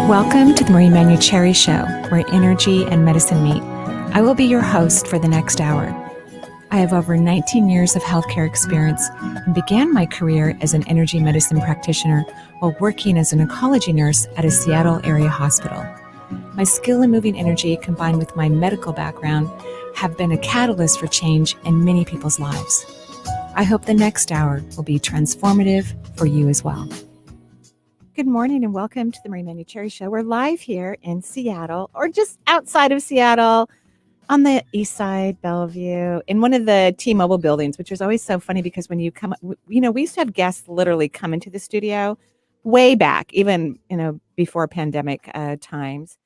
Welcome to the Manucherhri Show, where energy and medicine meet. I will be your host for the next hour. I have over 19 years of healthcare experience and began my career as an energy medicine practitioner while working as an oncology nurse at a Seattle area hospital. My skill in moving energy combined with my medical background have been a catalyst for change in many people's lives. I hope the next hour will be transformative for you as well. Good morning and welcome to the Manucherhri Show. We're live here in Seattle, or just outside of Seattle, on the east side, Bellevue, in one of the T-Mobile buildings, which is always so funny because when you come, we used to have guests literally come into the studio way back, even, before pandemic times.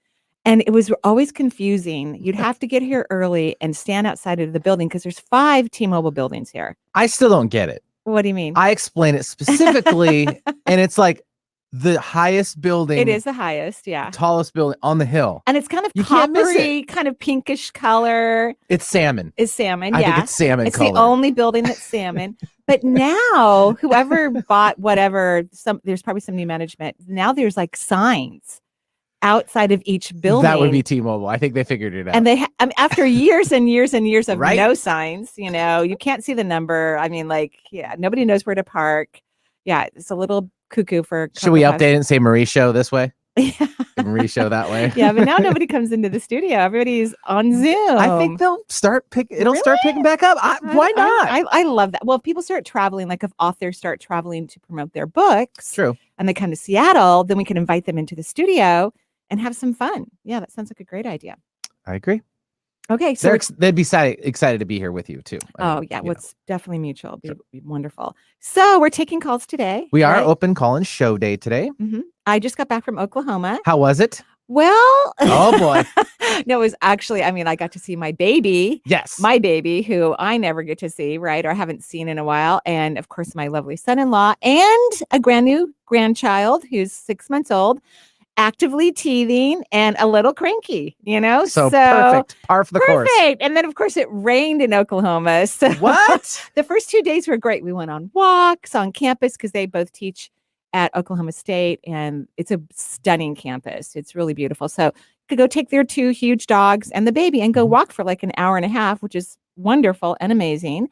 And it was always confusing. You'd have to get here early and stand outside of the building because there's 5 T-Mobile buildings here. I still don't get it. What do you mean? I explain it specifically, and it's like the highest building. It is the highest, yeah. Tallest building on the hill. And it's kind of coppery, kind of pinkish color. It's salmon. It's salmon, I yeah. think it's salmon It's color. the only building that's salmon. But now, whoever bought whatever, there's probably some new management. Now there's like signs outside of each building. That would be T-Mobile. I think they figured it out. And they, after years and years and years of right? no signs, you can't see the number. I mean, nobody knows where to park. Yeah, it's a little cuckoo for. Should we update it and say Marie Show this way? Yeah. Marie Show that way. Yeah, but now nobody comes into the studio. Everybody's on Zoom. I think they'll start Really? start picking back up. Why not? I love that. Well, if people start traveling, like if authors start traveling to promote their books, True, and they come to Seattle, then we can invite them into the studio and have some fun. Yeah, that sounds like a great idea. I agree. Okay, so they'd be excited to be here with you too. It's definitely mutual. It'd be wonderful. So we're taking calls today. We are open call-in show day today. Mm-hmm. I just got back from Oklahoma. How was it? Well, oh boy. No, it was actually, I got to see my baby. Yes. My baby, who I never get to see, right? Or haven't seen in a while. And of course, my lovely son-in-law and a brand new grandchild who's 6 months old, actively teething and a little cranky, So perfect. Par for the course. Perfect. And then, of course, it rained in Oklahoma. So what? The first 2 days were great. We went on walks on campus because they both teach at Oklahoma State, and it's a stunning campus. It's really beautiful. So you could go take their 2 huge dogs and the baby and go walk for like an hour and a half, which is wonderful and amazing.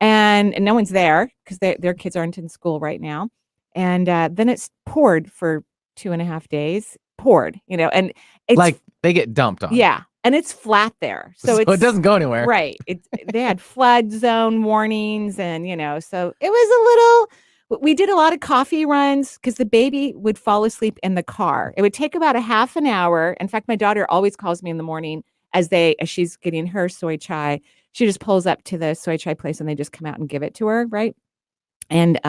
And no one's there because their kids aren't in school right now. And then it's poured for 2.5 days. Poured, and it's like they get dumped on. Yeah. And it's flat there. So it doesn't go anywhere. Right. They had flood zone warnings and, so it was we did a lot of coffee runs because the baby would fall asleep in the car. It would take about a half an hour. In fact, my daughter always calls me in the morning as she's getting her soy chai. She just pulls up to the soy chai place and they just come out and give it to her. Right. And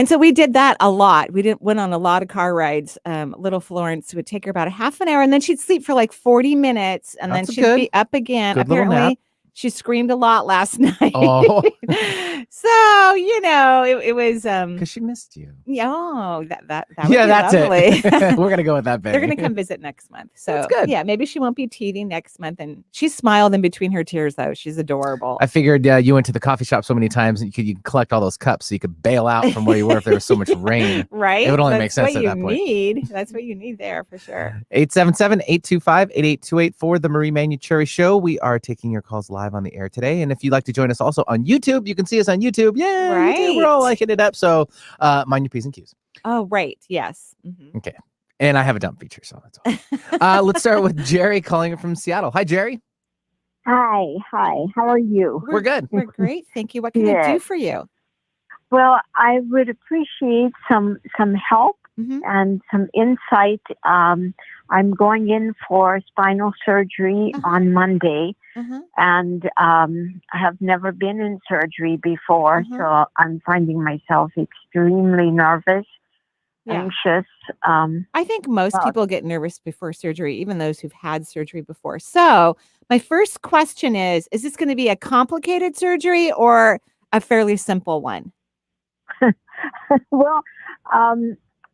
so we did that a lot. We went on a lot of car rides. Little Florence would take her about a half an hour and then she'd sleep for like 40 minutes and then she'd be up again. Apparently she screamed a lot last night. Oh. So, it was because she missed you. Yeah, that would yeah, be that's lovely. it. We're gonna go with that. They're gonna come visit next month. So that's good. Yeah, maybe she won't be teething next month. And she smiled in between her tears, though. She's adorable. I figured you went to the coffee shop so many times and you could collect all those cups so you could bail out from where you were if there was so much rain. Right. It would only make sense at that point. That's what you need there for sure. 877-825-8828 for the Marie Manucherhri Show. We are taking your calls live on the air today. And if you'd like to join us also on YouTube, you can see us on YouTube. Yeah, right. YouTube, we're all liking it up. So mind your P's and Q's. Oh, right. Yes. Mm-hmm. Okay. And I have a dump feature, so that's all. Let's start with Jerry calling from Seattle. Hi, Jerry. Hi. How are you? We're good. We're great. Thank you. What can I do for you? Well, I would appreciate some help and some insight. I'm going in for spinal surgery on Monday, and I have never been in surgery before, so I'm finding myself extremely nervous, anxious. I think most people get nervous before surgery, even those who've had surgery before. So my first question is this going to be a complicated surgery or a fairly simple one?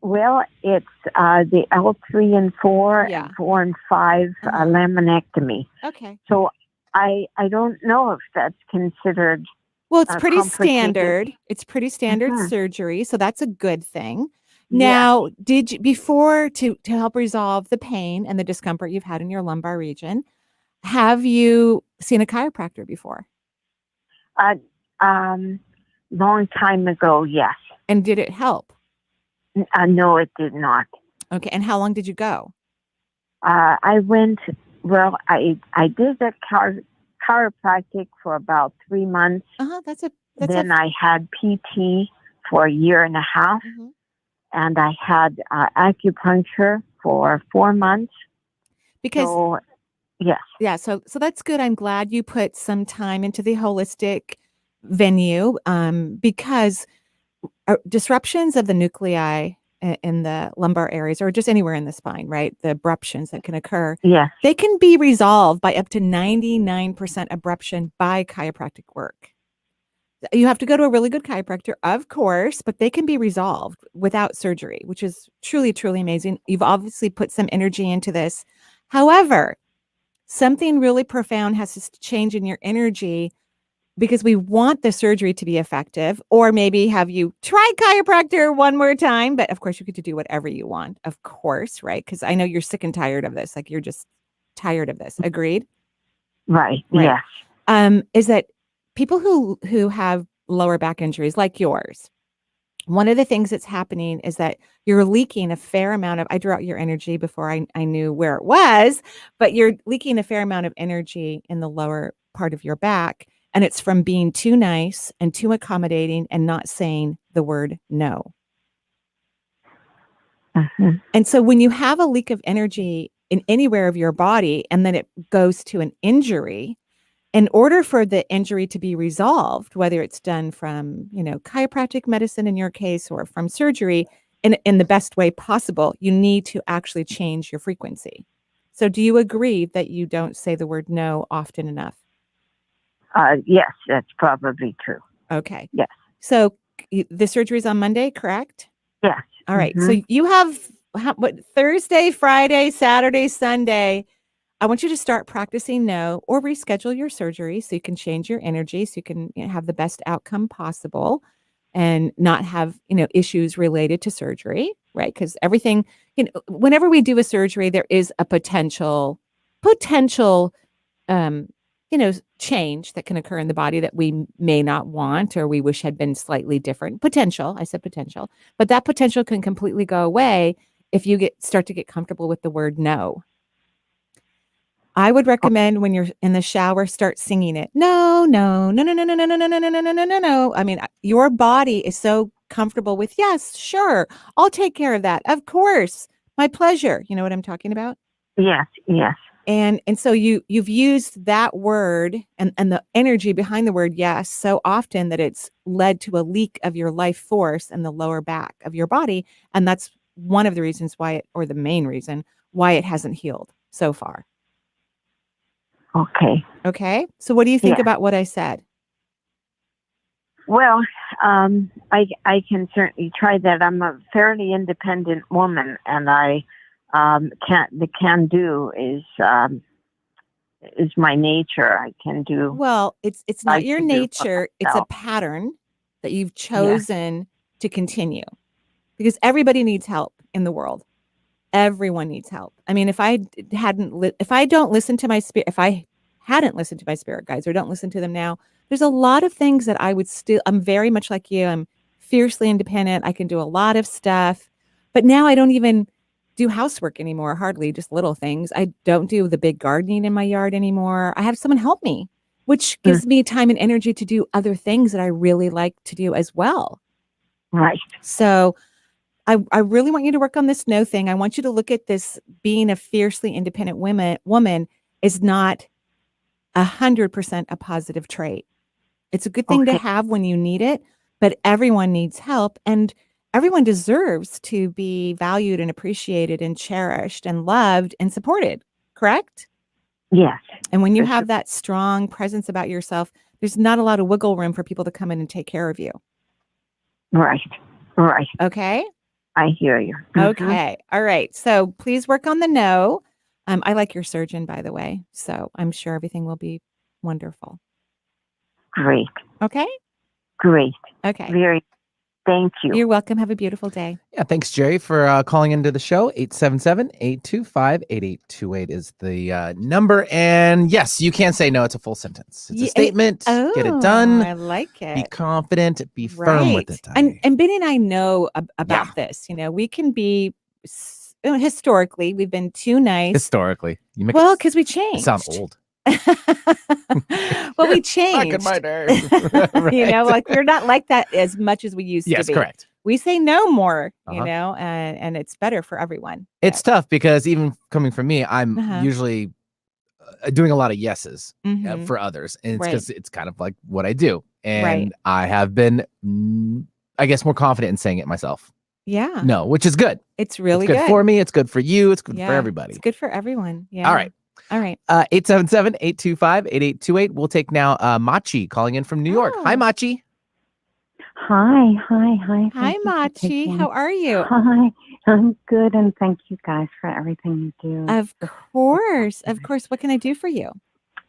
Well, it's the L3 and 4 and 4 and 5 laminectomy. Okay. So I don't know if that's considered. Well, it's pretty standard. It's pretty standard surgery, so that's a good thing. Now, did you, before to help resolve the pain and the discomfort you've had in your lumbar region, have you seen a chiropractor before? Long time ago, yes. And did it help? No, it did not. Okay. And how long did you go? I went. Well, I did the chiropractic for about 3 months. Then I had PT for a year and a half, and I had acupuncture for 4 months. Because yes, yeah, so that's good. I'm glad you put some time into the holistic venue, because disruptions of the nuclei in the lumbar areas or just anywhere in the spine, right? The abruptions that can occur, yes, they can be resolved by up to 99% abruption by chiropractic work. You have to go to a really good chiropractor, of course, but they can be resolved without surgery, which is truly, truly amazing. You've obviously put some energy into this. However, something really profound has to change in your energy because we want the surgery to be effective, or maybe have you try chiropractor one more time. But of course, you get to do whatever you want, of course, right? Because I know you're sick and tired of this. Like you're just tired of this. Agreed? right. Yes. Is that people who have lower back injuries like yours, one of the things that's happening is that you're leaking a fair amount of, I drew out your energy before I knew where it was, but you're leaking a fair amount of energy in the lower part of your back. And it's from being too nice and too accommodating and not saying the word no. And so when you have a leak of energy in anywhere of your body and then it goes to an injury, in order for the injury to be resolved, whether it's done from, chiropractic medicine in your case or from surgery in the best way possible, you need to actually change your frequency. So do you agree that you don't say the word no often enough? Yes, that's probably true. Okay. Yes. So the surgery is on Monday, correct? Yes. All right. So you have Thursday, Friday, Saturday, Sunday. I want you to start practicing no or reschedule your surgery so you can change your energy so you can have the best outcome possible and not have, issues related to surgery, right? Because everything, whenever we do a surgery, there is a potential, um, change that can occur in the body that we may not want or we wish had been slightly different. Potential, I said potential, but that potential can completely go away if you start to get comfortable with the word no. I would recommend when you're in the shower, start singing it. No, no, no, no, no, no, no, no, no, no, no, no, no, no, no. I mean, your body is so comfortable with, yes, sure, I'll take care of that. Of course, my pleasure. You know what I'm talking about? Yes, yes. And so you've used that word and the energy behind the word yes so often that it's led to a leak of your life force in the lower back of your body. And that's one of the reasons why or the main reason why it hasn't healed so far. Okay. Okay. So what do you think about what I said? Well, I can certainly try that. I'm a fairly independent woman, and I can do is my nature. I can do. Well, it's not your nature. It's a pattern that you've chosen to continue because everybody needs help in the world. Everyone needs help. I mean, if I don't listen to my spirit, if I hadn't listened to my spirit guides or don't listen to them now, there's a lot of things that I'm very much like you. I'm fiercely independent. I can do a lot of stuff, but now I don't even do housework anymore. Hardly, just little things. I don't do the big gardening in my yard anymore. I have someone help me, which gives me time and energy to do other things that I really like to do as well. Right. So I really want you to work on this no thing. I want you to look at this being a fiercely independent woman is not 100% a positive trait. It's a good thing to have when you need it, but everyone needs help and everyone deserves to be valued and appreciated and cherished and loved and supported, correct? Yes. And when you have that strong presence about yourself, there's not a lot of wiggle room for people to come in and take care of you. Right. Right. Okay. I hear you. Okay. All right. So please work on the no. I like your surgeon, by the way. So I'm sure everything will be wonderful. Great. Okay. Great. Okay. Very. Thank you. You're welcome. Have a beautiful day. Yeah, thanks, Jerry, for calling into the show. 877-825-8828 is the number. And yes, you can say no. It's a full sentence. It's a statement. Get it done. I like it. Be confident. Be firm with it. And Benny and I know about this. We can be historically, we've been too nice. Historically, because we changed. Sound old. Well, we changed. Back in my day. Right. We're not like that as much as we used to be. Yes, correct. We say no more, and it's better for everyone. It's tough because even coming from me, I'm usually doing a lot of yeses for others. And it's because it's kind of like what I do. And I have been, I guess, more confident in saying it myself. Yeah. No, which is good. It's really good for me. It's good for you. It's good for everybody. It's good for everyone. Yeah. All right. 877-825-8828. We'll take now Machi calling in from New York. Hi, Machi. Hi. Hi, Machi. How are you? Hi. I'm good, and thank you guys for everything you do. Of course. What can I do for you?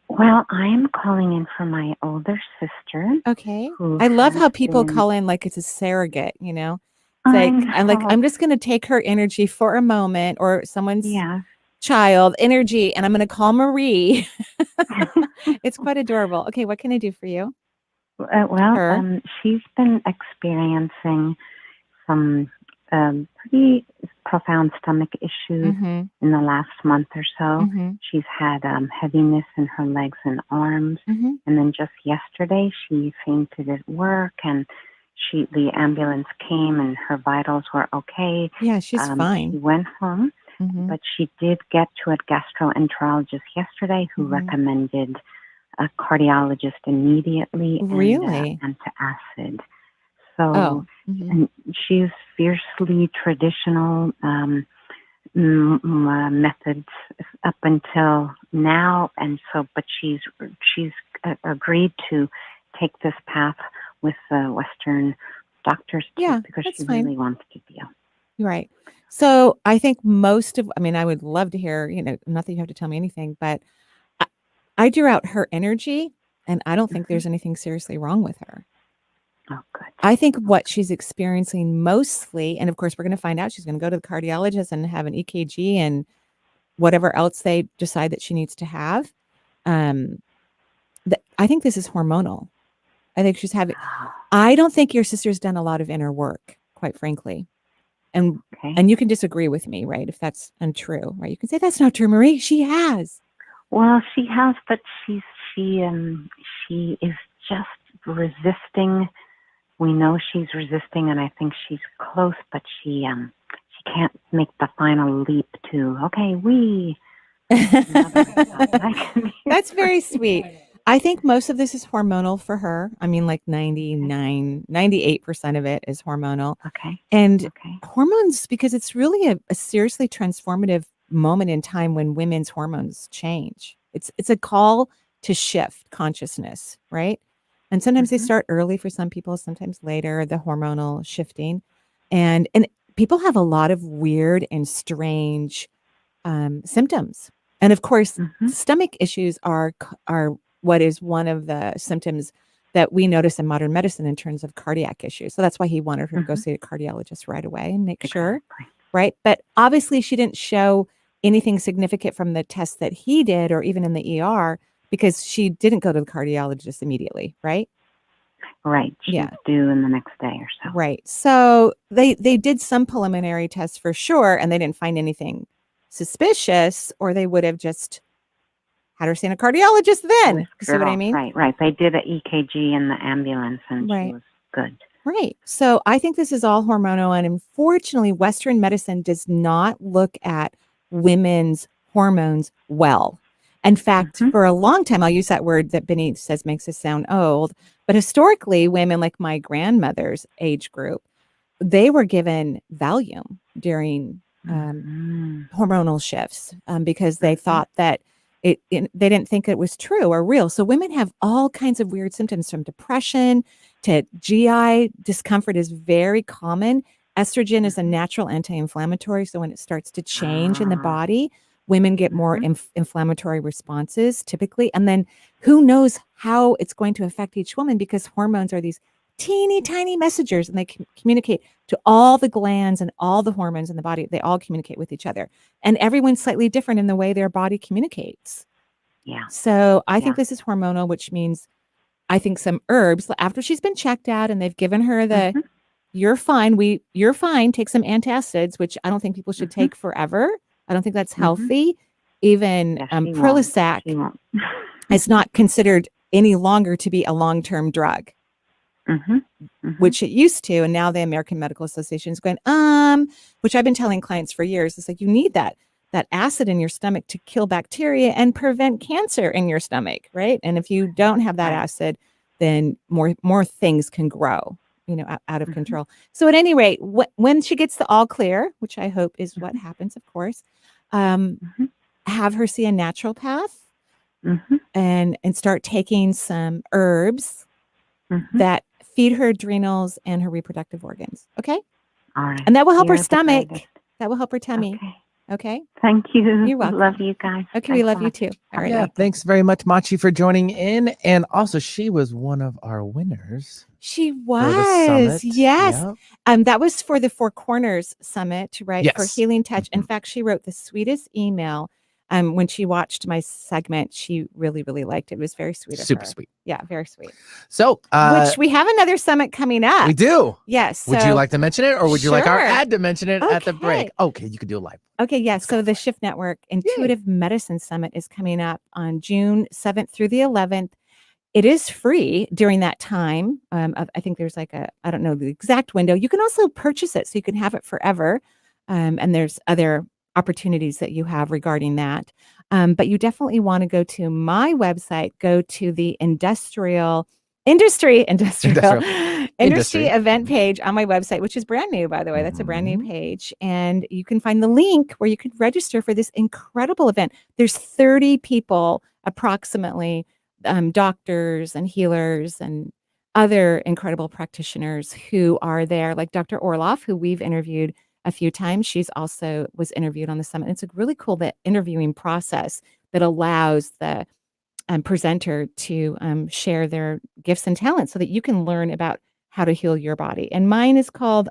Well, I am calling in for my older sister. Okay. I love how people call in like it's a surrogate, It's I'm just going to take her energy for a moment, or someone's child energy, and I'm going to call Marie. It's quite adorable. Okay, what can I do for you? She's been experiencing some pretty profound stomach issues in the last month or so. She's had heaviness in her legs and arms, and then just yesterday she fainted at work, and the ambulance came and her vitals were okay. Yeah, she's fine. She went home, but she did get to a gastroenterologist yesterday who recommended a cardiologist immediately and antacid. So and she's fiercely traditional methods up until now, and so but she's agreed to take this path with Western doctors because she really wants to deal. Right. So I think I would love to hear, not that you have to tell me anything, but I drew out her energy, and I don't think there's anything seriously wrong with her. Oh, good. I think what she's experiencing mostly, and of course we're going to find out, she's going to go to the cardiologist and have an EKG and whatever else they decide that she needs to have. I think this is hormonal. I think she's having, I don't think your sister's done a lot of inner work, quite frankly. And you can disagree with me, right? If that's untrue, right? You can say that's not true, Marie. She has. Well, she has, but she is just resisting. We know she's resisting, and I think she's close, but she can't make the final leap to That's very sweet. I think most of this is hormonal for her. I mean, like 98% of it is hormonal. Okay. And hormones, because it's really a seriously transformative moment in time when women's hormones change. It's a call to shift consciousness, right? And sometimes they start early for some people, sometimes later, the hormonal shifting. And people have a lot of weird and strange symptoms. And of course, stomach issues are what is one of the symptoms that we notice in modern medicine in terms of cardiac issues. So that's why he wanted her to go see a cardiologist right away and make sure, right? But obviously she didn't show anything significant from the tests that he did or even in the ER because she didn't go to the cardiologist immediately, right? Right. She's due in the next day or so. Right. So they did some preliminary tests for sure, and they didn't find anything suspicious, or they would have just had her see a cardiologist then. You see what I mean? Right. They did an EKG in the ambulance, and she was good. Right. So I think this is all hormonal, and unfortunately, Western medicine does not look at women's hormones well. In fact, for a long time, I'll use that word that Benny says makes us sound old, but historically, women like my grandmother's age group, they were given Valium during hormonal shifts because they thought that they didn't think it was true or real. So women have all kinds of weird symptoms, from depression to GI discomfort is very common. Estrogen is a natural anti-inflammatory. So when it starts to change in the body, women get more inflammatory responses typically. And then who knows how it's going to affect each woman, because hormones are these teeny tiny messengers, and they communicate to all the glands and all the hormones in the body. They all communicate with each other, and everyone's slightly different in the way their body communicates. Yeah. So I think this is hormonal, which means I think some herbs, after she's been checked out and they've given her the, you're fine, take some antacids, which I don't think people should take forever. I don't think that's healthy. Even Prolisac is not considered any longer to be a long-term drug, which it used to. And now the American Medical Association is going, which I've been telling clients for years. It's like, you need that acid in your stomach to kill bacteria and prevent cancer in your stomach, right? And if you don't have that acid, then more things can grow, out of control. So at any rate, when she gets the all clear, which I hope is what happens, of course, have her see a naturopath and start taking some herbs that feed her adrenals and her reproductive organs. Okay? All right. And that will help her stomach. That will help her tummy. Okay. Thank you. You're welcome. Love you guys. Okay, we love you too. All right. Yeah, thanks very much, Machi, for joining in. And also, she was one of our winners. She was. Yes. Yep. That was for the Four Corners Summit, right? Yes. For Healing Touch. In fact, she wrote the sweetest email. When she watched my segment, she really, really liked it. It was very sweet. Super sweet. Yeah, very sweet. So, which we have another summit coming up. We do. Yes. Would you like to mention it, or would you like our Sure. ad to mention it at the break? Okay, you could do a live. Okay, yes. So the Shift Network Intuitive Medicine Summit is coming up on June 7th through the 11th. It is free during that time. I think there's I don't know the exact window. You can also purchase it so you can have it forever. And there's other opportunities that you have regarding that. But you definitely want to go to my website, go to the industry event page on my website, which is brand new, by the way. That's a brand new page. And you can find the link where you can register for this incredible event. There's 30 people approximately, doctors and healers and other incredible practitioners who are there, like Dr. Orloff, who we've interviewed a few times. She's also was interviewed on the summit. It's a really cool interviewing process that allows the presenter to share their gifts and talents so that you can learn about how to heal your body. And mine is called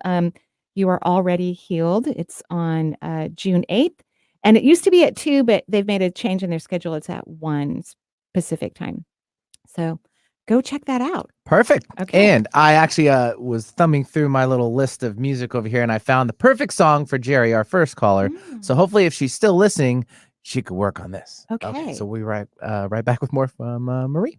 You Are Already Healed. It's on June 8th. And it used to be at 2, but they've made a change in their schedule. It's at 1 Pacific time. So go check that out. Perfect. Okay. And I actually was thumbing through my little list of music over here, and I found the perfect song for Jerry, our first caller. So hopefully, if she's still listening, she could work on this. Okay. So we right back with more from Marie.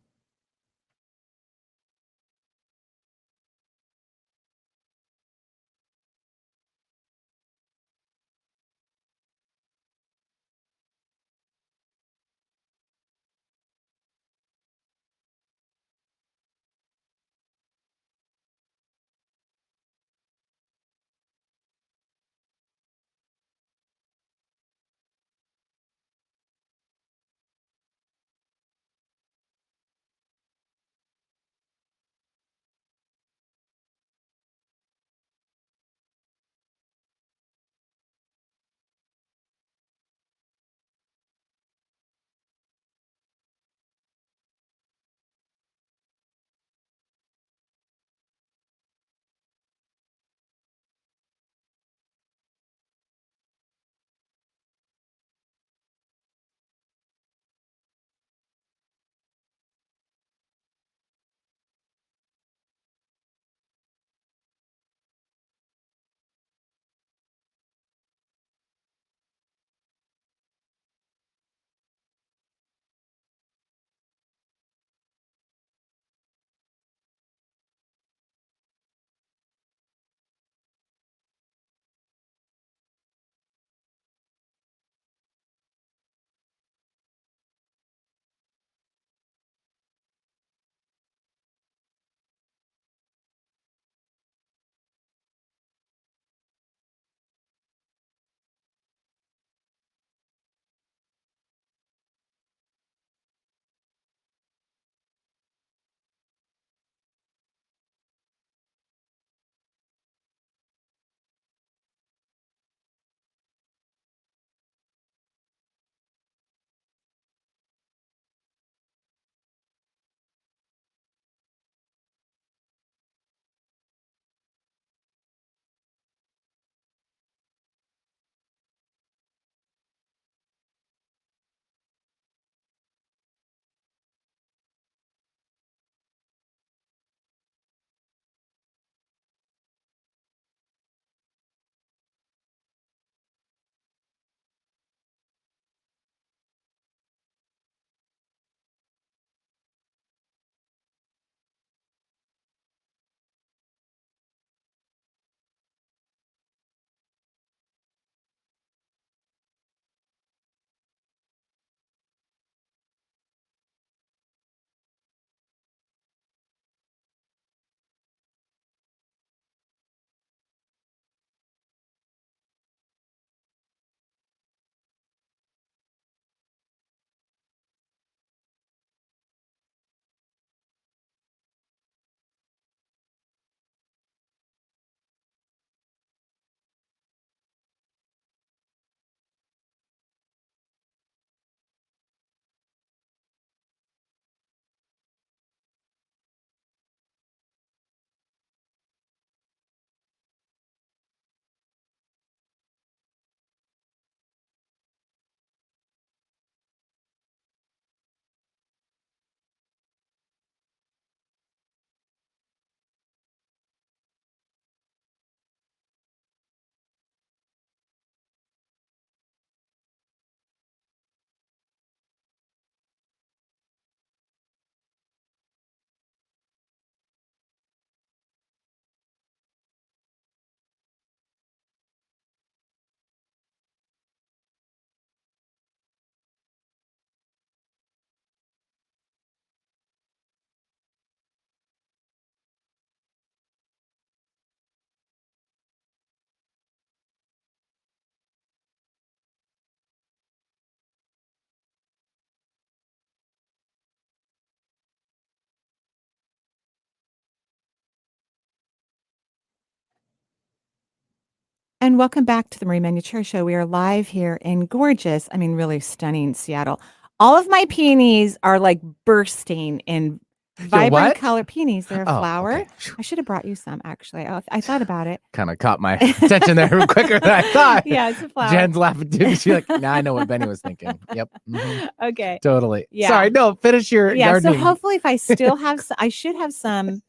And welcome back to the Marie Manucherhri Show. We are live here in gorgeous, I mean, really stunning Seattle. All of my peonies are like bursting in vibrant color. Peonies, they're a flower. Okay. I should have brought you some, actually. I thought about it. Kind of caught my attention there quicker than I thought. Yeah, it's a flower. Jen's laughing too. She's like, nah, I know what Benny was thinking. Yep. Mm-hmm. Okay. Totally. Yeah. Sorry, no, finish your gardening. So hopefully if I still have some, I should have some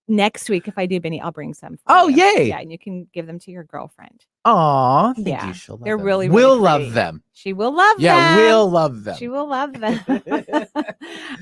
next week. If I do, Benny, I'll bring some for you. Yay. Yeah, and you can give them to your girlfriend. Aw, thank you. She'll love they're them. really we'll pretty. love them. She will love them. Yeah, we'll love them. She will love them.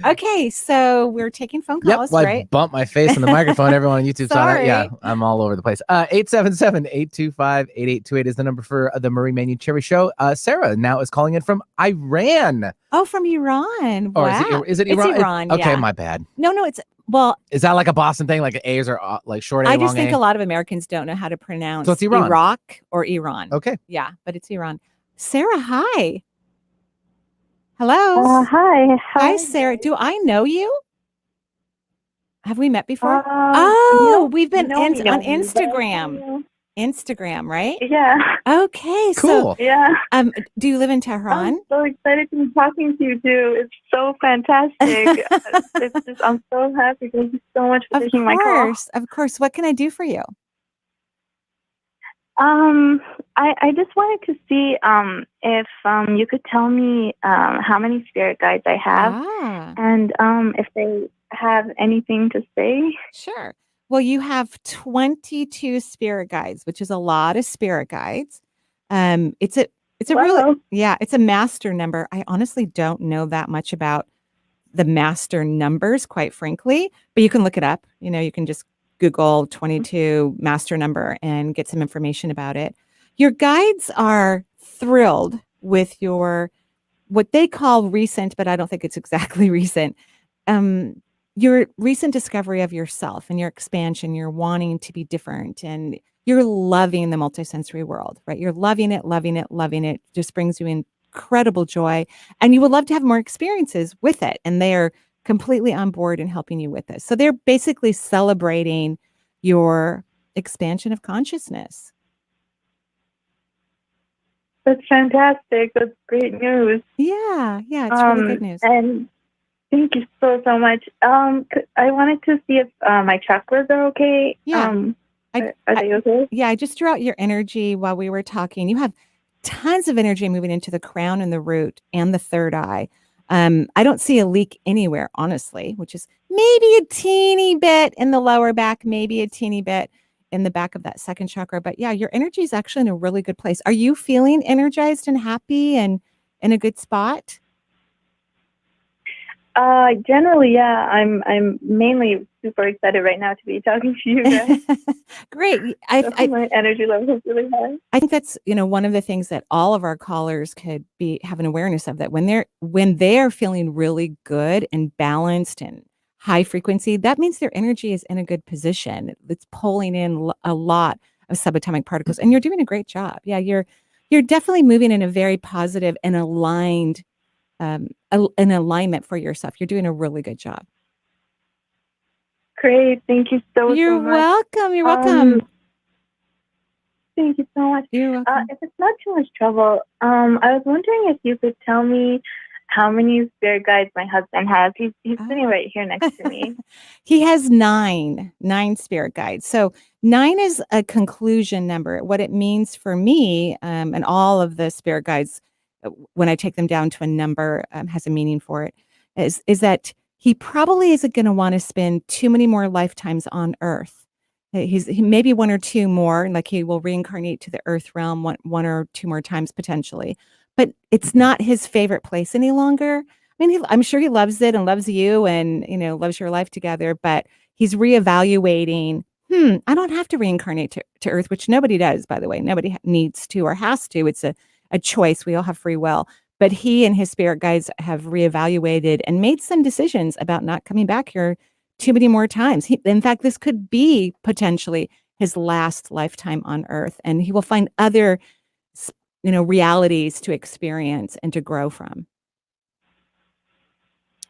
Okay, so we're taking phone calls, well, right? I bumped my face on the microphone. Everyone on YouTube saw that. Yeah, I'm all over the place. 877-825-8828 is the number for the Marie Manucherhri Show. Sarah now is calling in from Iran. Oh, from Iran. Wow. Or is it Iran? It's Iran, okay, my bad. No, it's... Well, is that like a Boston thing? Like A's are like short A, I just long think A? a lot of Americans don't know how to pronounce so it's Iran. Iraq or Iran. Okay. Yeah, but it's Iran. Sarah, hi. Hello. Hi, Sarah. Do I know you? Have we met before? We've been on Instagram. Instagram, right? Yeah. Okay. Cool. So, do you live in Tehran? I'm so excited to be talking to you too. It's so fantastic. I'm so happy. Thank you so much for taking my call. Of course. What can I do for you? I just wanted to see if you could tell me how many spirit guides I have and if they have anything to say. Sure. Well, you have 22 spirit guides, which is a lot of spirit guides. It's a really, it's a master number. I honestly don't know that much about the master numbers, quite frankly, but you can look it up. You can just Google 22 master number and get some information about it. Your guides are thrilled with what they call recent, but I don't think it's exactly recent, your recent discovery of yourself and your expansion. You're wanting to be different and you're loving the multisensory world, right? You're loving it, loving it, loving it. Just brings you incredible joy. And you would love to have more experiences with it. And they're completely on board and helping you with this. So they're basically celebrating your expansion of consciousness. That's fantastic. That's great news. Yeah, it's really good news. And thank you so much. I wanted to see if my chakras are okay. Yeah. Are they okay? Yeah, I just drew out your energy while we were talking. You have tons of energy moving into the crown and the root and the third eye. I don't see a leak anywhere, honestly, which is maybe a teeny bit in the lower back, maybe a teeny bit in the back of that second chakra. But yeah, your energy is actually in a really good place. Are you feeling energized and happy and in a good spot? Generally, yeah. I'm mainly super excited right now to be talking to you guys. Great. My energy level is really high. I think that's, one of the things that all of our callers could have an awareness of, that when they're feeling really good and balanced and high frequency, that means their energy is in a good position. It's pulling in a lot of subatomic particles, and you're doing a great job. Yeah, you're definitely moving in a very positive and aligned an alignment for yourself. You're doing a really good job. Great. Thank you so much. You're welcome. Thank you so much. You're welcome. If it's not too much trouble, I was wondering if you could tell me how many spirit guides my husband has. He's sitting right here next to me. He has nine spirit guides. So 9 is a conclusion number. What it means for me, and all of the spirit guides, when I take them down to a number, has a meaning for it, is that he probably isn't going to want to spend too many more lifetimes on Earth. He maybe one or two more, like he will reincarnate to the Earth realm one or two more times potentially, but it's not his favorite place any longer. I mean, I'm sure he loves it and loves you and, loves your life together, but he's reevaluating, I don't have to reincarnate to Earth, which nobody does, by the way. Nobody needs to or has to. It's a choice. We all have free will. But he and his spirit guides have reevaluated and made some decisions about not coming back here too many more times. In fact, this could be potentially his last lifetime on Earth, and he will find other, realities to experience and to grow from.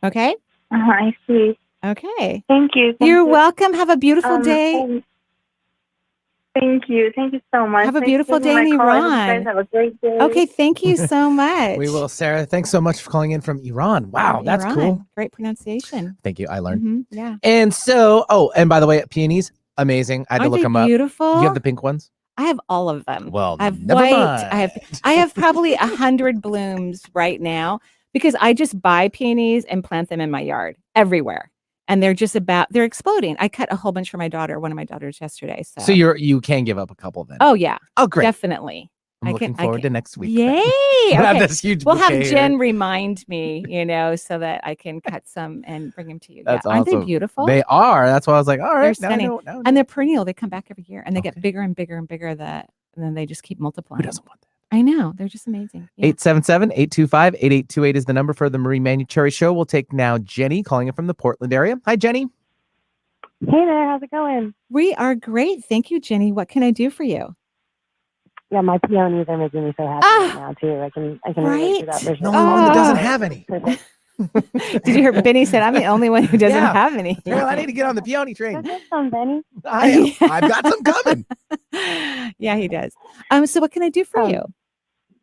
Okay? I see. Okay. Thank you. You're welcome. Have a beautiful day. Thank you. Thank you so much. Have a beautiful day in Iran. Have a great day. Okay, thank you so much. We will, Sarah. Thanks so much for calling in from Iran. Wow, that's Iran. cool. Great pronunciation. Thank you. I learned. Yeah. And so, and by the way, peonies, amazing. I had to look them up. Beautiful. You have the pink ones? I have all of them. Well, I have never white. mind. I have probably 100 blooms right now because I just buy peonies and plant them in my yard everywhere. And they're exploding. I cut a whole bunch for one of my daughters yesterday. So you can give up a couple then. Oh yeah. Oh great. Definitely. I'm looking forward to next week. Yay. We'll have this huge We'll have bouquet Jen here. remind me, so that I can cut some and bring them to you. That's Aren't awesome. they beautiful? They are. That's why I was like, all right. They're stunning. And they're perennial. They come back every year and they get bigger and bigger and bigger and then they just keep multiplying. Who doesn't want that? I know. They're just amazing. Yeah. 877-825-8828 is the number for the Marie Manucherhri Show. We'll take now Jenny calling in from the Portland area. Hi, Jenny. Hey there. How's it going? We are great. Thank you, Jenny. What can I do for you? Yeah, my peonies are making me so happy right now, too. I can relate to that. There's no one that doesn't have any. Did you hear Benny said, I'm the only one who doesn't have any. Girl, I need to get on the peony train. Get some, Benny. I am. I've got some coming. Yeah, he does. So what can I do for you?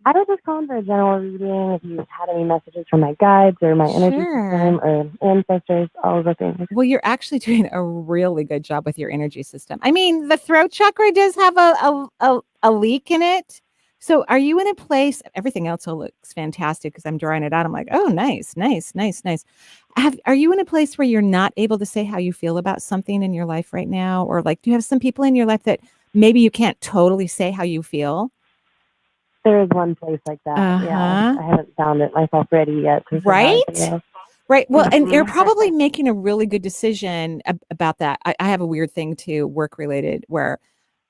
I was just calling for a general reading. If you had any messages from my guides or my energy system or ancestors, all of the things. Well, you're actually doing a really good job with your energy system. I mean, the throat chakra does have a leak in it. So are you in a place, everything else looks fantastic because I'm drawing it out. I'm like, oh, nice. Are you in a place where you're not able to say how you feel about something in your life right now? Or like, do you have some people in your life that maybe you can't totally say how you feel? There is one place like that. Yeah, I haven't found it myself ready yet. Right? Right. Well, and you're probably making a really good decision about that. I have a weird thing too, work related, where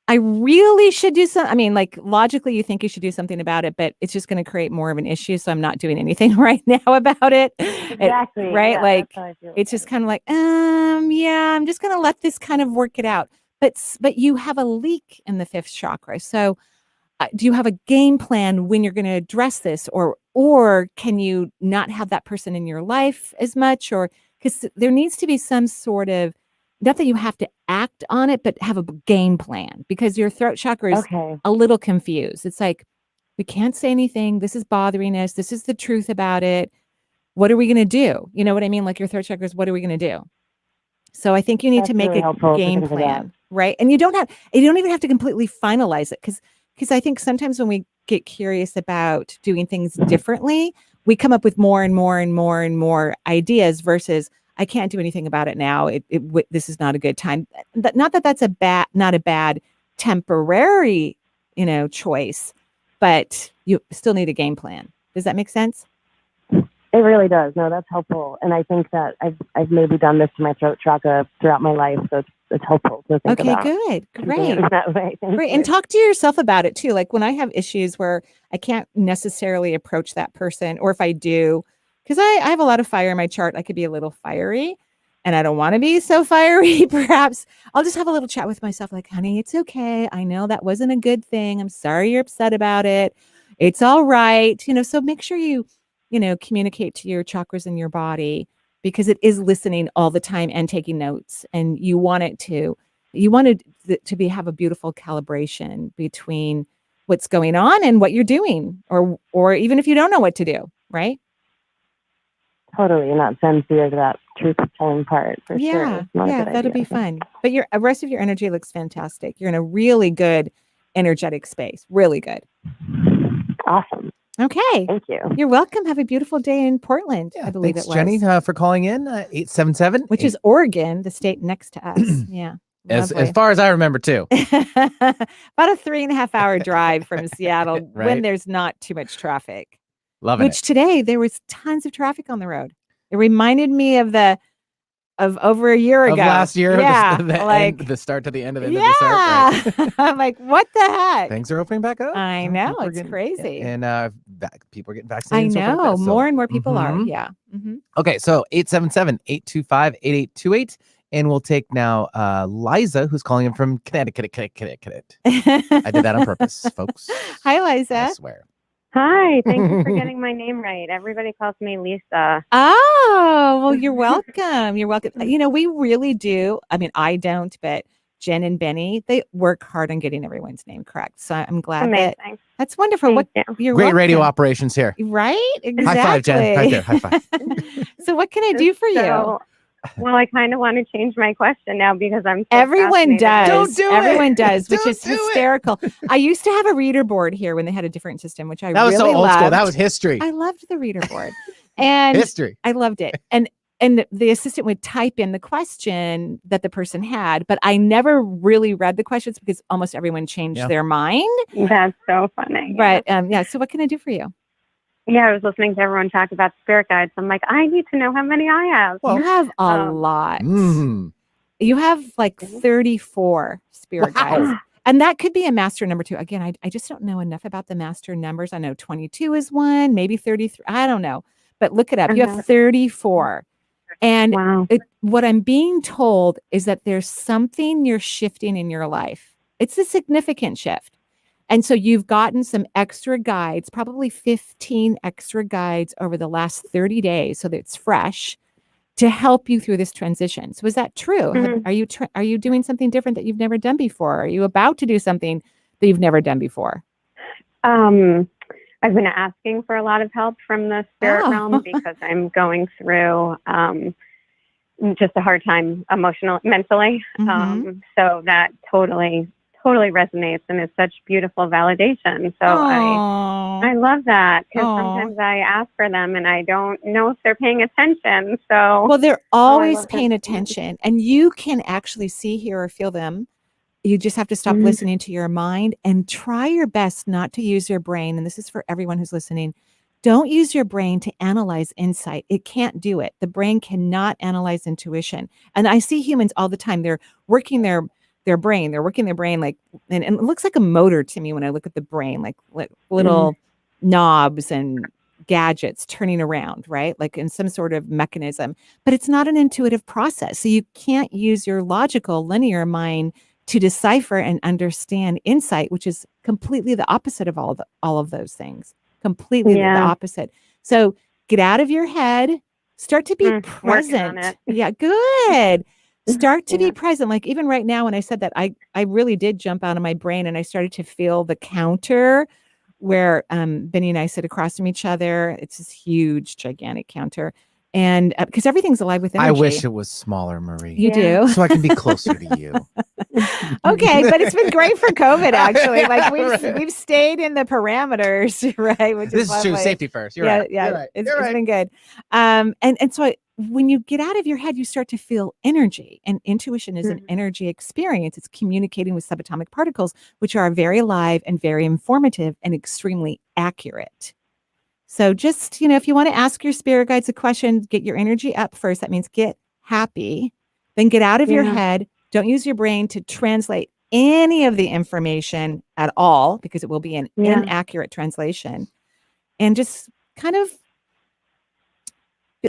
I really should do something. I mean, like logically, you think you should do something about it, but it's just going to create more of an issue. So I'm not doing anything right now about it. Exactly. Right. Yeah, like it's just kind of like, yeah, I'm just going to let this kind of work it out. But you have a leak in the fifth chakra. So do you have a game plan when you're going to address this, or can you not have that person in your life as much? Or because there needs to be some sort of, not that you have to act on it, but have a game plan, because your throat chakra is a little confused. It's like, we can't say anything. This is bothering us. This is the truth about it. What are we going to do? You know what I mean? Like your throat chakra is, what are we going to do? So I think you need to make a game plan, right? And you don't even have to completely finalize it, because I think sometimes when we get curious about doing things differently, we come up with more and more and more and more ideas versus, I can't do anything about it now. This is not a good time. Not that that's not a bad temporary, choice, but you still need a game plan. Does that make sense? It really does. No, that's helpful. And I think that I've maybe done this to my throat chakra throughout my life, so it's helpful to think about. Okay, good. Great. That way. Great. And talk to yourself about it too. Like when I have issues where I can't necessarily approach that person, or if I do, because I have a lot of fire in my chart, I could be a little fiery and I don't want to be so fiery. Perhaps I'll just have a little chat with myself like, honey, it's okay. I know that wasn't a good thing. I'm sorry you're upset about it. It's all right. So make sure you communicate to your chakras in your body, because it is listening all the time and taking notes. And you want it to have a beautiful calibration between what's going on and what you're doing, or even if you don't know what to do, right? Totally, not send fear to that truth-telling part for sure. Yeah, that'll be fun. But the rest of your energy looks fantastic. You're in a really good energetic space. Really good. Awesome. Okay. Thank you. You're welcome. Have a beautiful day in Portland. I believe it was. Jenny, for calling in. 877. Which is Oregon, the state next to us. Yeah. As far as I remember, too. About a 3.5 hour drive from Seattle when there's not too much traffic. Loving it. Which today there was tons of traffic on the road. It reminded me of over a year ago. Of last year. Yeah. The start to the end of the end of the start. Right? I'm like, what the heck? Things are opening back up. I know. It's crazy. And people are getting vaccinated. I know. More and more people are. Yeah. Mm-hmm. Okay. So 877-825-8828. And we'll take now Liza, who's calling in from Connecticut. I did that on purpose, folks. Hi, Liza. I swear. Hi, thank you for getting my name right. Everybody calls me Lisa. Oh, well, you're welcome. You're welcome. We really do. I mean, I don't, but Jen and Benny, they work hard on getting everyone's name correct. So I'm glad Amazing. that's wonderful. Thank you. You're Great welcome. radio operations here. Right? Exactly. High five, Jen. Right there. High five. So what can I do for you? Well, I kind of want to change my question now because I'm so Everyone does. Don't do Everyone it. does, which Don't is do it. hysterical. I used to have a reader board here when they had a different system, which I That was really so old loved. school. That was history. I loved the reader board. And History. I loved it. And the assistant would type in the question that the person had, but I never really read the questions because almost everyone changed their mind. That's so funny. But so what can I do for you? Yeah, I was listening to everyone talk about spirit guides. I'm like, I need to know how many I have. Well, you have a lot. You have like 34 spirit guides. And that could be a master number 2. Again, I just don't know enough about the master numbers. I know 22 is one, maybe 33. I don't know. But look it up. You have 34. And what I'm being told is that there's something you're shifting in your life. It's a significant shift. And so you've gotten some extra guides, probably 15 extra guides over the last 30 days, so that it's fresh, to help you through this transition. So is that true? Are you doing something different that you've never done before? Are you about to do something that you've never done before? I've been asking for a lot of help from the spirit realm because I'm going through just a hard time mentally. So that totally resonates and is such beautiful validation. So I love that because sometimes I ask for them and I don't know if they're paying attention. So they're always paying attention, and you can actually see, hear, or feel them. You just have to stop listening to your mind and try your best not to use your brain. And this is for everyone who's listening. Don't use your brain to analyze insight. It can't do it. The brain cannot analyze intuition. And I see humans all the time. They're working their brain. They're working their brain like, and it looks like a motor to me when I look at the brain, like little knobs and gadgets turning around, right? Like in some sort of mechanism. But it's not an intuitive process. So you can't use your logical linear mind to decipher and understand insight, which is completely the opposite of all of those things. Completely the opposite. So get out of your head, start to be present. Yeah, good. Start to be present. Like even right now, when I said that, I really did jump out of my brain and I started to feel the counter where Benny and I sit across from each other. It's this huge, gigantic counter. And because everything's alive with energy. I wish it was smaller, Marie. You do? So I can be closer to you. Okay, but it's been great for COVID, actually. Like we've stayed in the parameters, right? Which this is true. Safety first. You're right. Yeah, You're right. It's been good. And so when you get out of your head, you start to feel energy. And intuition is an energy experience. It's communicating with subatomic particles, which are very alive and very informative and extremely accurate. So just, if you want to ask your spirit guides a question, get your energy up first. That means get happy. Then get out of your head. Don't use your brain to translate any of the information at all, because it will be an inaccurate translation. And just kind of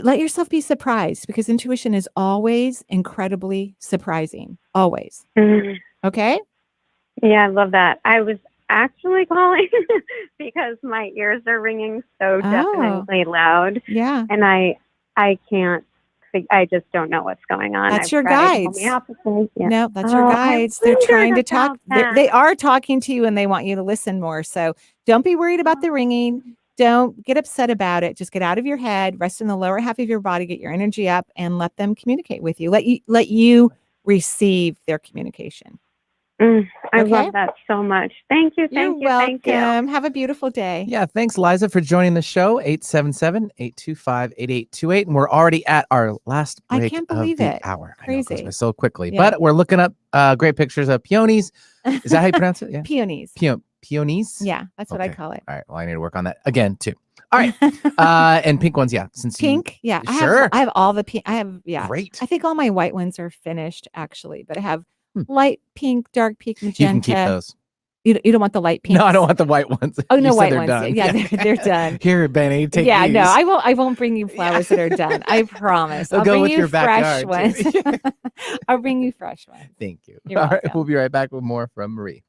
let yourself be surprised, because intuition is always incredibly surprising. Always. Okay? Yeah, I love that. I was actually calling because my ears are ringing so deafeningly loud. Yeah. And I can't. I just don't know what's going on. That's your guides. No, that's your guides. They're trying to talk. They are talking to you, and they want you to listen more. So don't be worried about the ringing. Don't get upset about it. Just get out of your head, rest in the lower half of your body, get your energy up, and let them communicate with you. Let you receive their communication. I love that so much. Thank you. You're welcome. Have a beautiful day. Yeah. Thanks, Liza, for joining the show. 877-825-8828. And we're already at our last break of the hour. Crazy. I know, it goes by so quickly. Yeah. But we're looking up great pictures of peonies. Is that how you pronounce it? Yeah. Peonies. Peonies? Yeah, that's what I call it. All right. Well, I need to work on that again, too. All right. And pink ones, since pink, I have all the pink. Great. I think all my white ones are finished, actually, but I have light pink, dark pink, magenta. You can keep those. You don't want the light pink? No, I don't want the white ones. Oh, no, white ones. Done. Yeah, they're done. Here, Benny, take these. No, I won't bring you flowers that are done. I promise. I'll bring with you your fresh backyard, ones. I'll bring you fresh ones. Thank you. You're all welcome. Right, we'll be right back with more from Marie.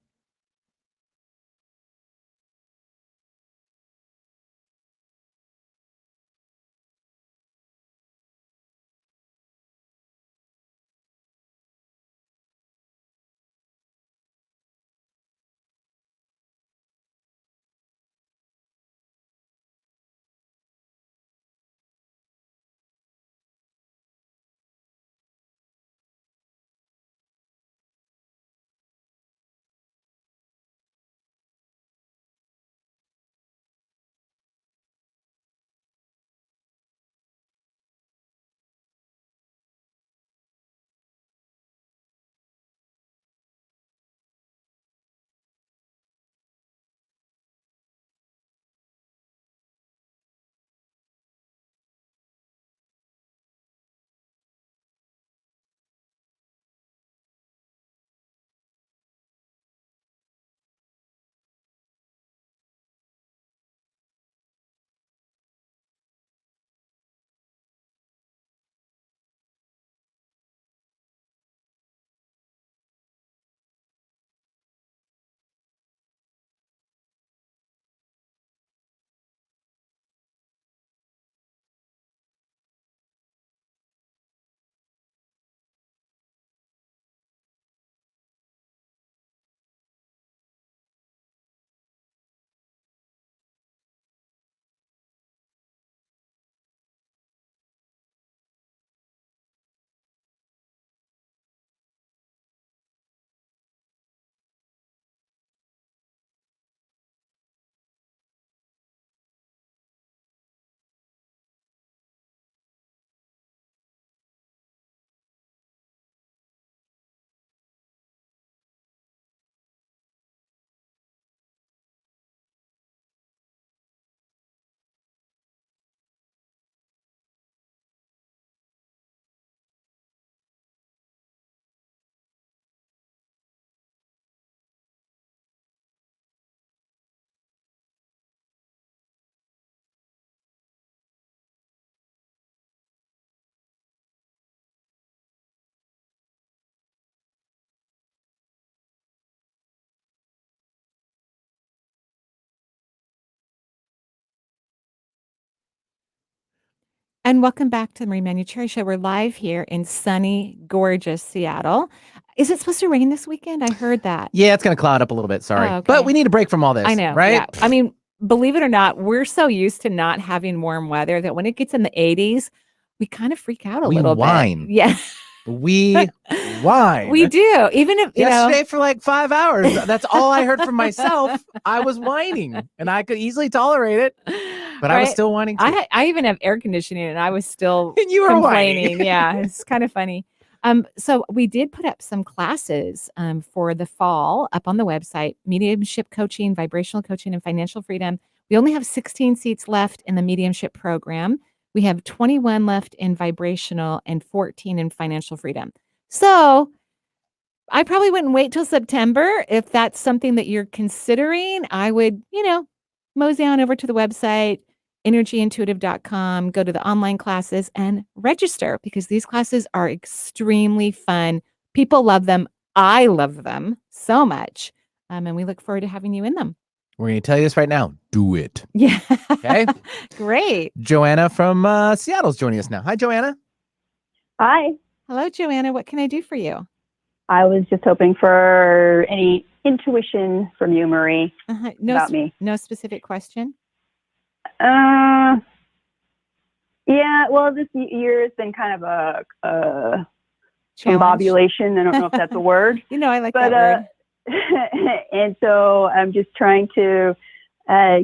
And welcome back to the Marie Manucherhri Show. We're live here in sunny, gorgeous Seattle. Is it supposed to rain this weekend? I heard that. Yeah, it's going to cloud up a little bit. Sorry. Okay. But we need a break from all this. I know. Right? Yeah. I mean, believe it or not, we're so used to not having warm weather that when it gets in the 80s, we kind of freak out a little bit. Yeah. We whine. We do. Even if yesterday for like 5 hours, that's all I heard from myself. I was whining, and I could easily tolerate it, but I was still whining too. I even have air conditioning, and I was still and you were complaining. Whining. Yeah, it's kind of funny. So we did put up some classes for the fall up on the website: mediumship coaching, vibrational coaching, and financial freedom. We only have 16 seats left in the mediumship program. We have 21 left in vibrational and 14 in financial freedom. So I probably wouldn't wait till September. If that's something that you're considering, I would, mosey on over to the website, energyintuitive.com, go to the online classes and register, because these classes are extremely fun. People love them. I love them so much. And we look forward to having you in them. We're going to tell you this right now. Do it. Yeah. Okay. Great. Joanna from Seattle's joining us now. Hi, Joanna. Hi. Hello, Joanna. What can I do for you? I was just hoping for any intuition from you, Marie, about me. No specific question? Yeah. Well, this year has been kind of a combobulation. I don't know if that's a word. I like that word. And so I'm just trying to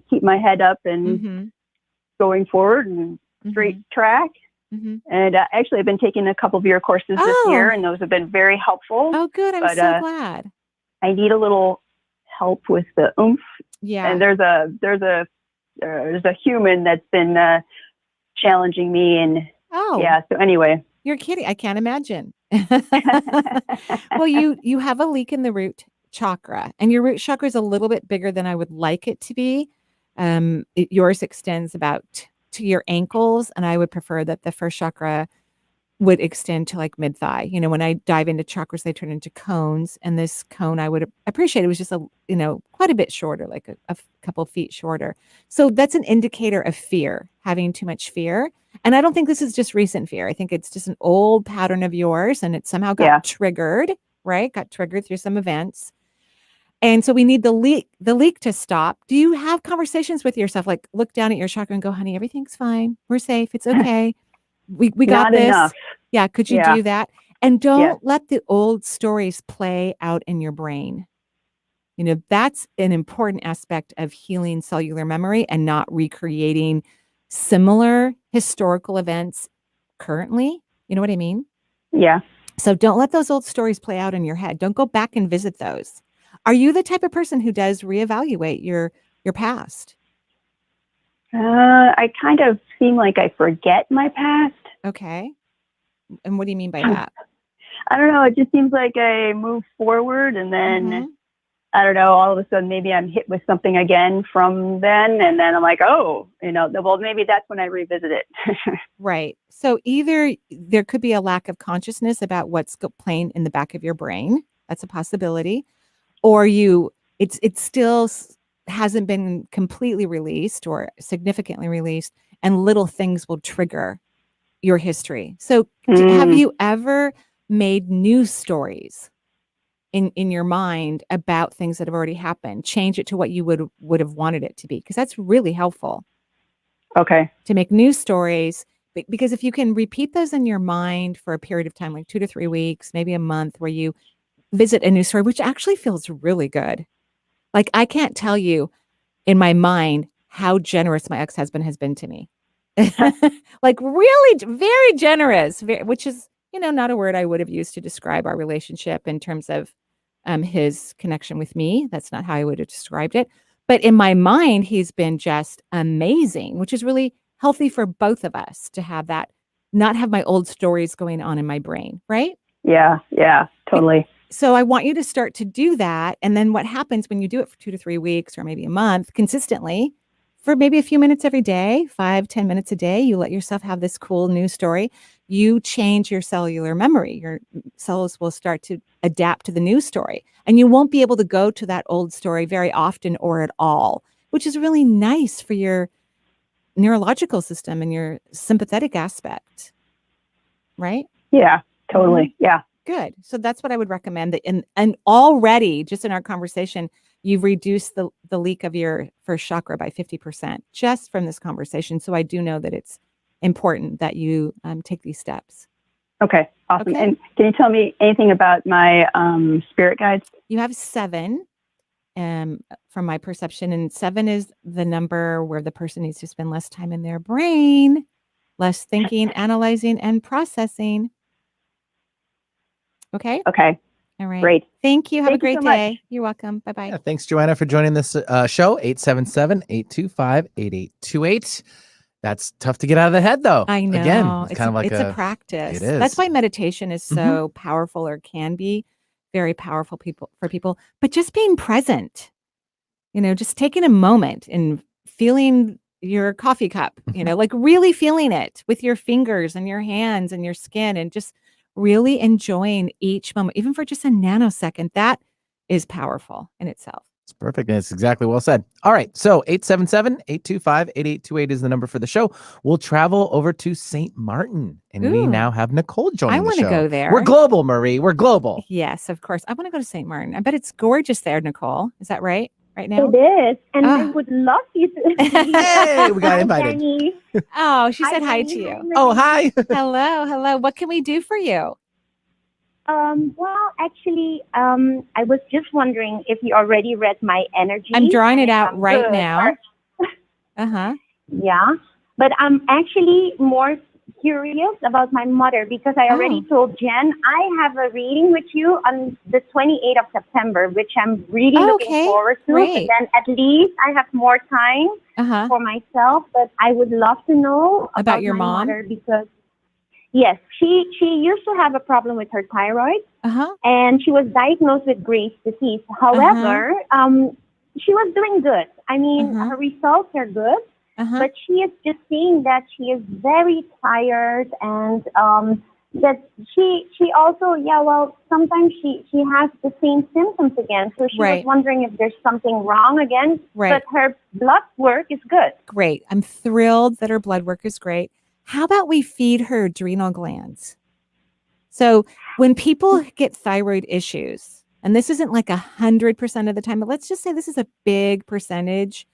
keep my head up and going forward and straight track. And actually, I've been taking a couple of your courses this year, and those have been very helpful. Oh, good. I'm so glad. I need a little help with the oomph. Yeah. And there's a human that's been challenging me, and so anyway. You're kidding. I can't imagine. Well, you have a leak in the root chakra, and your root chakra is a little bit bigger than I would like it to be. Yours extends about to your ankles, and I would prefer that the first chakra would extend to like mid-thigh. When I dive into chakras, they turn into cones, and this cone I would appreciate it was just quite a bit shorter, like a couple feet shorter. So that's an indicator of fear, having too much fear. And I don't think this is just recent fear. I think it's just an old pattern of yours, and it somehow got triggered, right? Got triggered through some events. And so we need the leak to stop. Do you have conversations with yourself, like look down at your chakra and go, honey, everything's fine. We're safe. It's okay. We got this. Enough. Yeah. Could you do that? And don't let the old stories play out in your brain. That's an important aspect of healing cellular memory and not recreating similar historical events currently. You know what I mean? Yeah. So don't let those old stories play out in your head. Don't go back and visit those. Are you the type of person who does reevaluate your past? I kind of seem like I forget my past. Okay. And what do you mean by that? I don't know. It just seems like I move forward, and then I don't know, all of a sudden maybe I'm hit with something again from then, and then I'm like, well, maybe that's when I revisit it. Right. So either there could be a lack of consciousness about what's playing in the back of your brain. That's a possibility. Or it still hasn't been completely released or significantly released, and little things will trigger your history. So have you ever made news stories in your mind about things that have already happened? Change it to what you would have wanted it to be, because that's really helpful. Okay. To make news stories, because if you can repeat those in your mind for a period of time, like 2 to 3 weeks, maybe a month, where you visit a news story, which actually feels really good. Like, I can't tell you in my mind how generous my ex-husband has been to me. Like, really very generous, which is, not a word I would have used to describe our relationship in terms of his connection with me. That's not how I would have described it. But in my mind, he's been just amazing, which is really healthy for both of us to have that, not have my old stories going on in my brain, right? Yeah, totally. So I want you to start to do that. And then what happens when you do it for 2 to 3 weeks or maybe a month consistently for maybe a few minutes every day, 5-10 minutes a day, you let yourself have this cool news story. You change your cellular memory. Your cells will start to adapt to the news story. And you won't be able to go to that old story very often or at all, which is really nice for your neurological system and your sympathetic aspect, right? Yeah, totally. Yeah. Good. So that's what I would recommend. That and already, just in our conversation, you've reduced the leak of your first chakra by 50% just from this conversation. So I do know that it's important that you take these steps. Okay, awesome. Okay. And can you tell me anything about my spirit guides? You have 7 from my perception. And 7 is the number where the person needs to spend less time in their brain, less thinking, analyzing, and processing. Okay? Okay. All right. Great. Thank you. Have a great day. Much. You're welcome. Bye-bye. Yeah, thanks, Joanna, for joining this show. 877-825-8828. That's tough to get out of the head, though. I know. Again, it's kind of like it's a practice. It is. That's why meditation is so powerful, or can be very powerful for people. But just being present, just taking a moment and feeling your coffee cup, like really feeling it with your fingers and your hands and your skin, and just really enjoying each moment, even for just a nanosecond. That is powerful in itself. It's perfect. And it's exactly well said. All right. So 877-825-8828 is the number for the show. We'll travel over to St. Martin, and we now have Nicole joining the show. I want to go there. We're global, Marie. We're global. Yes, of course. I want to go to St. Martin. I bet it's gorgeous there, Nicole. Is that right? Right now? It is. And I would love you to. Hey, we got invited. Jenny. Oh, she said hi to you. Oh, hi. Hello. What can we do for you? Well, actually, I was just wondering if you already read my energy. I'm drawing it out right now. Yeah, but I'm actually more curious about my mother, because I already told Jen I have a reading with you on the 28th of September, which I'm really looking forward to. Great. But then at least I have more time for myself. But I would love to know about your my mom, mother, because yes, she used to have a problem with her thyroid, and she was diagnosed with Graves' disease. However, she was doing good. I mean, her results are good, but she is just saying that she is very tired, and that she also, sometimes she has the same symptoms again. So she was wondering if there's something wrong again, but her blood work is good. Great. I'm thrilled that her blood work is great. How about we feed her adrenal glands? So when people get thyroid issues, and this isn't like 100% of the time, but let's just say this is a big percentage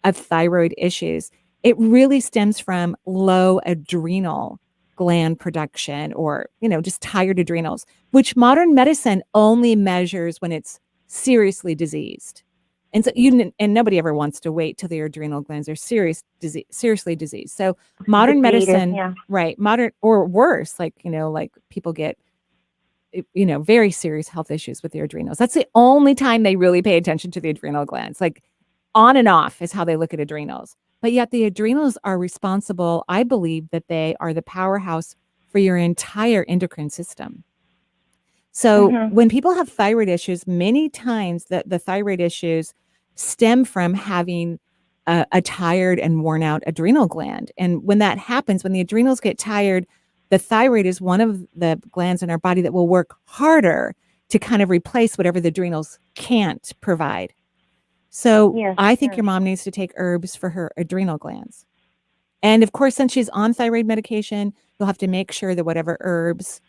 of thyroid issues, it really stems from low adrenal gland production, or, just tired adrenals, which modern medicine only measures when it's seriously diseased. And so and nobody ever wants to wait till their adrenal glands are seriously diseased. So modern medicine, modern or worse, like people get, very serious health issues with their adrenals. That's the only time they really pay attention to the adrenal glands. Like on and off is how they look at adrenals. But yet the adrenals are responsible. I believe that they are the powerhouse for your entire endocrine system. So when people have thyroid issues, many times the thyroid issues stem from having a tired and worn out adrenal gland. And when that happens, when the adrenals get tired, the thyroid is one of the glands in our body that will work harder to kind of replace whatever the adrenals can't provide. So I think your mom needs to take herbs for her adrenal glands. And of course, since she's on thyroid medication, you'll have to make sure that whatever herbs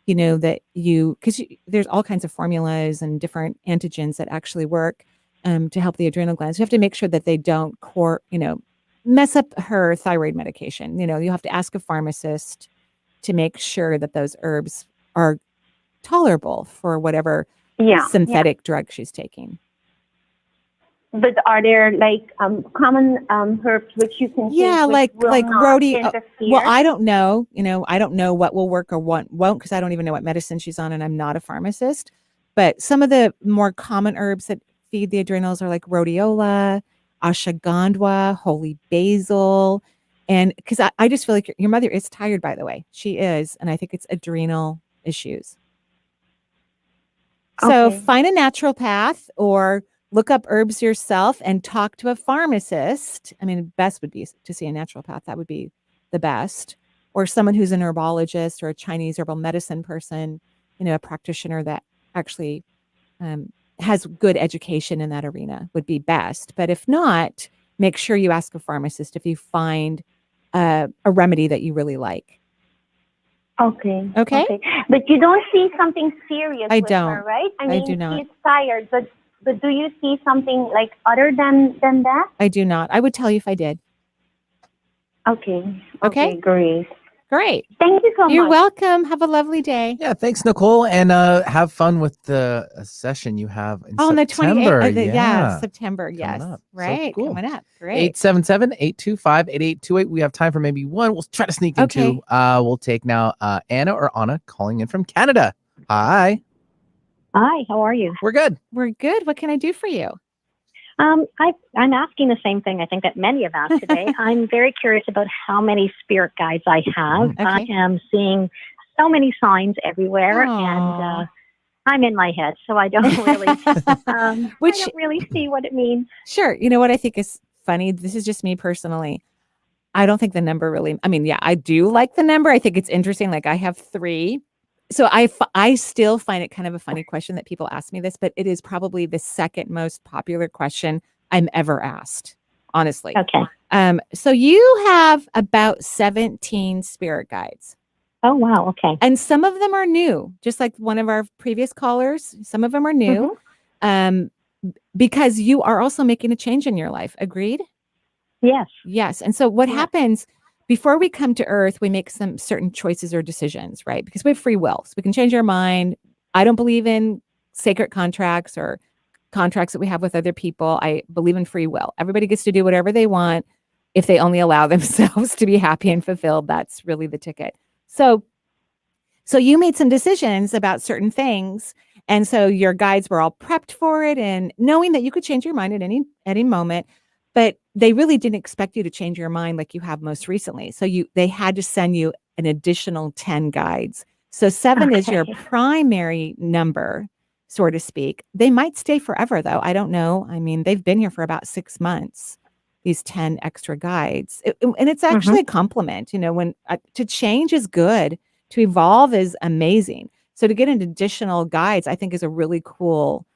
because there's all kinds of formulas and different antigens that actually work to help the adrenal glands. You have to make sure that they don't mess up her thyroid medication. You have to ask a pharmacist to make sure that those herbs are tolerable for whatever synthetic drug she's taking. But are there common herbs which you can like rhodiola? Well, I don't know. I don't know what will work or what won't, because I don't even know what medicine she's on, and I'm not a pharmacist. But some of the more common herbs that feed the adrenals are like rhodiola, ashwagandha, holy basil, and because I just feel like your mother is tired. By the way, she is, and I think it's adrenal issues. So find a naturopath or look up herbs yourself and talk to a pharmacist. I mean, best would be to see a naturopath. That would be the best. Or someone who's an herbologist or a Chinese herbal medicine person, a practitioner that actually has good education in that arena would be best. But if not, make sure you ask a pharmacist if you find a remedy that you really like. Okay. Okay. But you don't see something serious I with don't. her, right? I mean, do not. she's tired, but do you see something like other than that? I do not. I would tell you if I did. Okay. Okay. Great. Great. Thank you so much. You're welcome. Have a lovely day. Yeah, thanks, Nicole, and have fun with the session you have in on September. the 28th, September. Yes. up. Right. So cool. Coming up. Great. 877-825-8828. We have time for maybe one. We'll try to sneak in two. We'll take now Anna or Anna calling in from Canada. Hi. Hi, how are you? We're good. We're good. What can I do for you? I'm asking the same thing I think that many have asked today. I'm very curious about how many spirit guides I have. Okay. I am seeing so many signs everywhere, and I'm in my head, so I don't really, I don't really see what it means. Sure. You know what I think is funny? This is just me personally. I don't think the number really, I mean, yeah, I do like the number. I think it's interesting. Like I have 3. So I still find it kind of a funny question that people ask me this, but it is probably the second most popular question I'm ever asked, honestly. Okay. So you have about 17 spirit guides. Oh, wow. Okay. And some of them are new, just like one of our previous callers. Some of them are new because you are also making a change in your life. Agreed? Yes. Yes. And so what happens before we come to Earth, we make some certain choices or decisions, right? Because we have free will. So we can change our mind. I don't believe in sacred contracts or contracts that we have with other people. I believe in free will. Everybody gets to do whatever they want if they only allow themselves to be happy and fulfilled. That's really the ticket. So you made some decisions about certain things. And so your guides were all prepped for it and knowing that you could change your mind at any moment. But they really didn't expect you to change your mind like you have most recently. So they had to send you an additional 10 guides. So 7 is your primary number, so to speak. They might stay forever, though. I don't know. I mean, they've been here for about 6 months, these 10 extra guides. And it's actually a compliment. You know, when to change is good. To evolve is amazing. So to get an additional guides, I think is a really cool,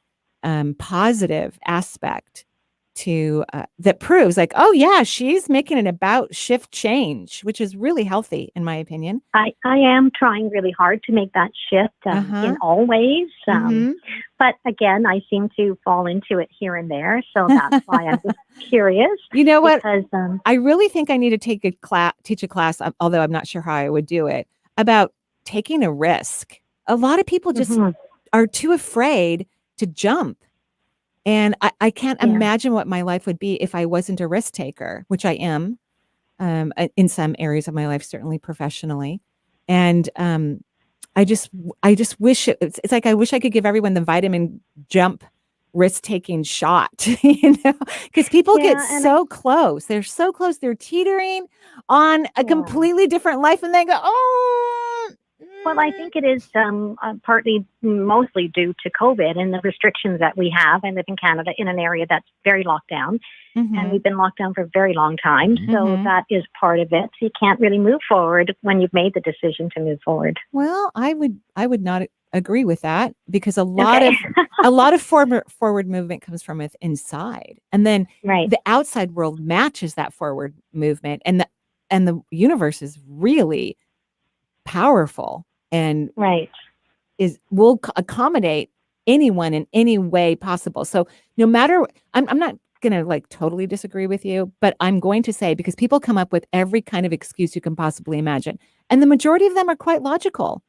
positive aspect to that proves like, oh yeah, she's making an about shift change, which is really healthy in my opinion. I am trying really hard to make that shift in all ways. But again, I seem to fall into it here and there. So that's why I'm just curious. You know what? Because, I really think I need to teach a class, although I'm not sure how I would do it, about taking a risk. A lot of people just are too afraid to jump. And I can't imagine what my life would be if I wasn't a risk taker, which I am in some areas of my life, certainly professionally. And I just wish it's like I wish I could give everyone the vitamin jump risk taking shot, you know, because people get so close. They're so close. They're teetering on a completely different life, and they go, oh. Well, I think it is mostly due to COVID and the restrictions that we have. I live in Canada in an area that's very locked down, and we've been locked down for a very long time. So that is part of it. So you can't really move forward when you've made the decision to move forward. Well, I would not agree with that because a lot of forward movement comes from inside, and then the outside world matches that forward movement, and the universe is really powerful and will accommodate anyone in any way possible. So no matter, I'm not going to like totally disagree with you, but I'm going to say, because people come up with every kind of excuse you can possibly imagine, and the majority of them are quite logical,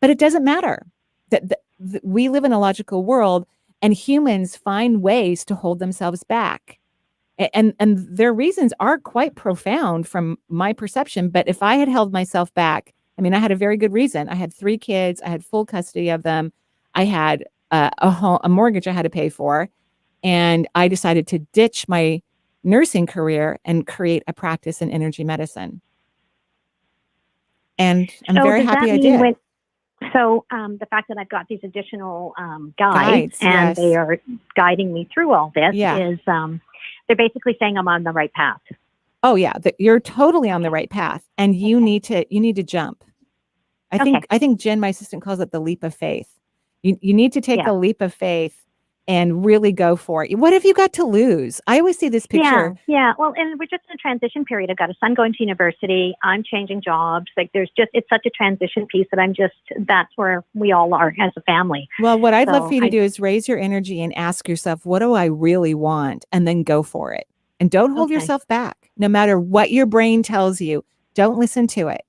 but it doesn't matter. That we live in a logical world, and humans find ways to hold themselves back. And their reasons are quite profound from my perception. But if I had held myself back, I mean, I had a very good reason. I had 3 kids. I had full custody of them. I had a mortgage I had to pay for. And I decided to ditch my nursing career and create a practice in energy medicine. And I'm very happy I did. So the fact that I've got these additional guides and they are guiding me through all this is they're basically saying I'm on the right path. Oh yeah, you're totally on the right path, and you need to jump. I think Jen, my assistant, calls it the leap of faith. You need to take a leap of faith and really go for it. What have you got to lose? I always see this picture. Yeah. Well, and we're just in a transition period. I've got a son going to university. I'm changing jobs. Like it's such a transition piece that that's where we all are as a family. Well, what I'd love for you to do is raise your energy and ask yourself, what do I really want? And then go for it. And don't hold yourself back. No matter what your brain tells you, don't listen to it.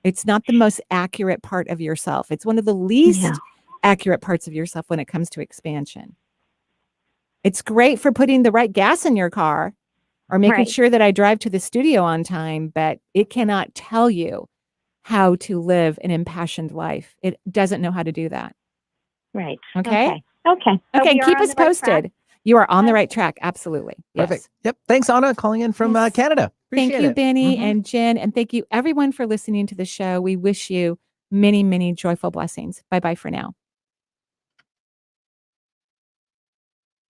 It's not the most accurate part of yourself. It's one of the least accurate parts of yourself when it comes to expansion. It's great for putting the right gas in your car or making sure that I drive to the studio on time, but it cannot tell you how to live an impassioned life. It doesn't know how to do that. Right. Okay. Okay. Okay. Keep us posted. You are on the right track. Absolutely. Perfect. Yes. Yep. Thanks, Anna, calling in from Canada. Appreciate Thank you, it. Benny and Jen. And thank you, everyone, for listening to the show. We wish you many, many joyful blessings. Bye-bye for now.